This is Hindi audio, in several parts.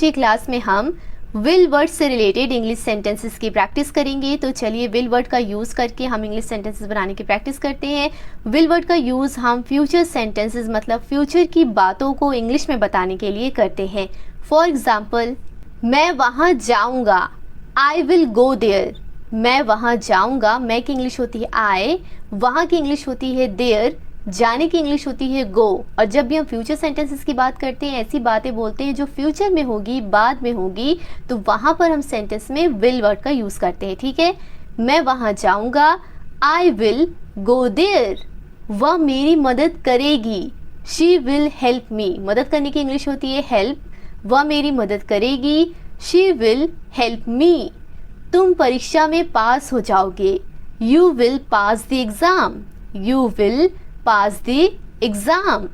आज की क्लास में हम विल वर्ड से रिलेटेड इंग्लिश सेंटेंसेस की प्रैक्टिस करेंगे। तो चलिए विल वर्ड का यूज़ करके हम इंग्लिश सेंटेंसेस बनाने की प्रैक्टिस करते हैं। विल वर्ड का यूज़ हम फ्यूचर सेंटेंसेस मतलब फ्यूचर की बातों को इंग्लिश में बताने के लिए करते हैं। फॉर एग्जाम्पल, मैं वहाँ जाऊँगा, आई विल गो देयर। मैं वहाँ जाऊँगा, मैं की इंग्लिश होती है आई, वहाँ की इंग्लिश होती है देयर, जाने की इंग्लिश होती है गो। और जब भी हम फ्यूचर सेंटेंसेस की बात करते हैं, ऐसी बातें बोलते हैं जो फ्यूचर में होगी, बाद में होगी, तो वहाँ पर हम सेंटेंस में विल वर्ड का यूज़ करते हैं। ठीक है, मैं वहाँ जाऊँगा, आई विल गो देयर। वह मेरी मदद करेगी, शी विल हेल्प मी। मदद करने की इंग्लिश होती है हेल्प, वह मेरी मदद करेगी, शी विल हेल्प मी। तुम परीक्षा में पास हो जाओगे, you will pass the exam, you will pass the exam.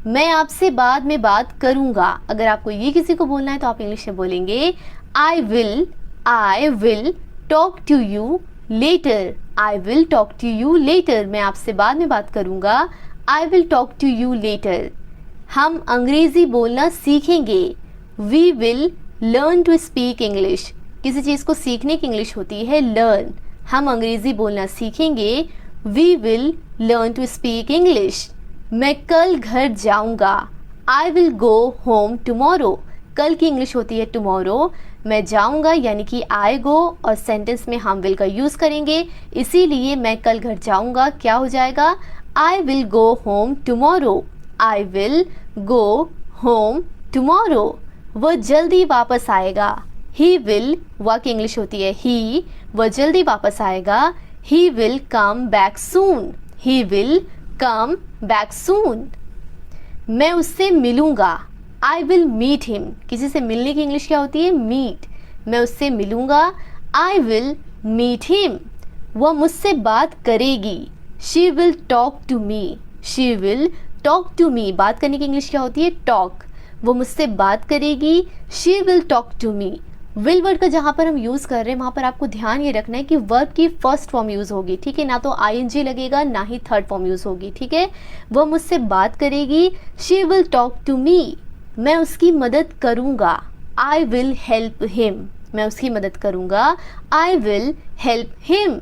मैं आपसे बाद में बात करूँगा। अगर आपको ये किसी को बोलना है तो आप इंग्लिश में बोलेंगे I will talk to you later, I will talk to you later. मैं आपसे बाद में बात करूँगा, I will talk to you later. हम अंग्रेज़ी बोलना सीखेंगे, we will learn to speak English. किसी चीज़ को सीखने की इंग्लिश होती है लर्न। हम अंग्रेज़ी बोलना सीखेंगे, we will learn to speak English. मैं कल घर जाऊँगा, I will go home tomorrow. कल की इंग्लिश होती है टुमारो। मैं जाऊँगा यानी कि आई गो, और सेंटेंस में हम विल का यूज़ करेंगे, इसीलिए मैं कल घर जाऊँगा क्या हो जाएगा, आई will go home tomorrow, I will go home tomorrow. वह जल्दी वापस आएगा, ही विल, वह की इंग्लिश होती है ही, वह जल्दी वापस आएगा, he will come back soon, he will come back soon. मैं उससे मिलूँगा, आई विल मीट हिम। किसी से मिलने की इंग्लिश क्या होती है मीट। मैं उससे मिलूँगा, आई विल मीट हिम। वह मुझसे बात करेगी, she will talk to me, she will talk to me. बात करने की इंग्लिश क्या होती है टॉक। वो मुझसे बात करेगी, she will talk to me. Will word का जहाँ पर हम यूज़ कर रहे हैं वहाँ पर आपको ध्यान ये रखना है कि वर्ब की फर्स्ट फॉर्म यूज़ होगी। ठीक है, ना तो आईएनजी लगेगा ना ही थर्ड फॉर्म यूज़ होगी। ठीक है, वह मुझसे बात करेगी, she will talk to me. मैं उसकी मदद करूँगा, आई विल हेल्प हिम। मैं उसकी मदद करूँगा, आई विल हेल्प हिम।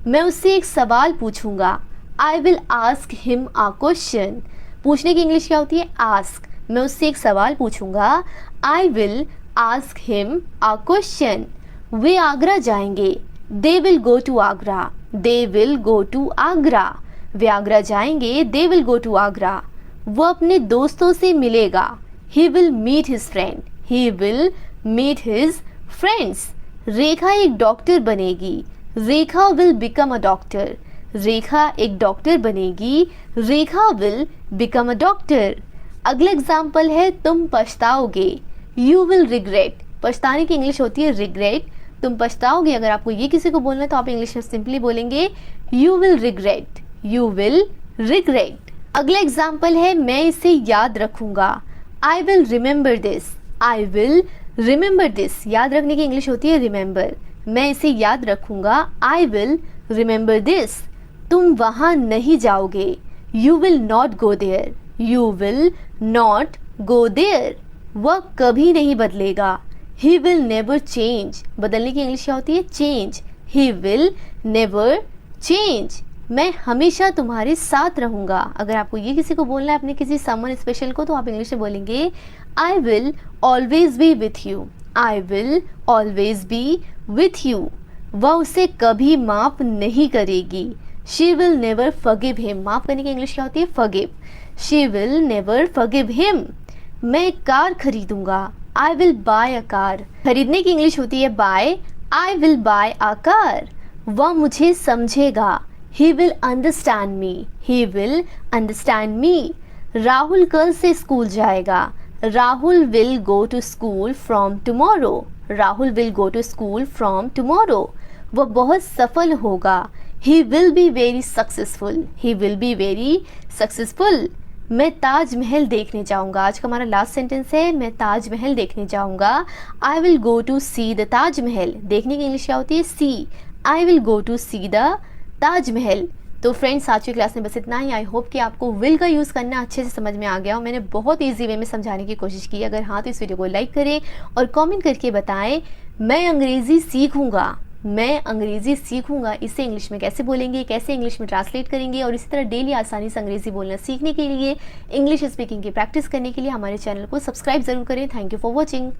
मैं उससे एक सवाल पूछूंगा, I will ask him a question. पूछने की इंग्लिश क्या होती है आस्क। मैं उससे एक सवाल पूछूंगा, I will ask him a question. वे आगरा जाएंगे, they will go to Agra, they will go to Agra. वे आगरा जाएंगे, they will go to Agra. वह अपने दोस्तों से मिलेगा, he will meet his friend, he will meet his friends. Rekha एक डॉक्टर बनेगी, Rekha will become a doctor, Rekha एक डॉक्टर बनेगी, Rekha will become a doctor. अगला एग्जाम्पल है तुम पछताओगे, यू विल रिग्रेट। पछताने की इंग्लिश होती है रिग्रेट। तुम पछताओगे, अगर आपको ये किसी को बोलना है तो आप इंग्लिश में सिंपली बोलेंगे you will regret, you will regret. अगला एग्जाम्पल है मैं इसे याद रखूंगा, I will remember this, I will remember this. याद रखने की इंग्लिश होती है रिमेंबर। मैं इसे याद रखूंगा, आई विल रिमेंबर दिस। तुम वहाँ नहीं जाओगे, you will not go there, you will not go there. वह कभी नहीं बदलेगा, ही विल नेवर चेंज। बदलने की इंग्लिश क्या होती है change, he will never change. मैं हमेशा तुम्हारे साथ रहूँगा। अगर आपको ये किसी को बोलना है अपने किसी समवन स्पेशल को, तो आप इंग्लिश में बोलेंगे I will always be with you, I will always be with you. वह उसे कभी माफ़ नहीं करेगी, she will never forgive him. माफ़ करने की इंग्लिश क्या होती है forgive, she will never forgive him. मैं एक कार खरीदूंगा, I will buy a car. खरीदने की इंग्लिश होती है buy, I will buy a car. वह मुझे समझेगा, he will understand me, he will understand मी। राहुल कल से स्कूल जाएगा, Rahul will go to school from tomorrow, Rahul will go to school from tomorrow. वह बहुत सफल होगा, he will be very successful, he will be very successful. मैं ताजमहल देखने जाऊंगा। आज का हमारा लास्ट सेंटेंस है मैं ताजमहल देखने जाऊंगा, I will go to see the Taj Mahal. देखने की इंग्लिश क्या होती है see, I will go to see the Taj Mahal. तो फ्रेंड्स, आज की क्लास में बस इतना ही। आई होप कि आपको विल का यूज़ करना अच्छे से समझ में आ गया हो। मैंने बहुत ईजी वे में समझाने की कोशिश की। अगर हाँ तो इस वीडियो को लाइक करें और कमेंट करके बताएं मैं अंग्रेज़ी सीखूंगा। मैं अंग्रेज़ी सीखूंगा इसे इंग्लिश में कैसे बोलेंगे, कैसे इंग्लिश में ट्रांसलेट करेंगे, और इसी तरह डेली आसानी से अंग्रेज़ी बोलना सीखने के लिए, इंग्लिश स्पीकिंग की प्रैक्टिस करने के लिए हमारे चैनल को सब्सक्राइब ज़रूर करें। Thank you for watching.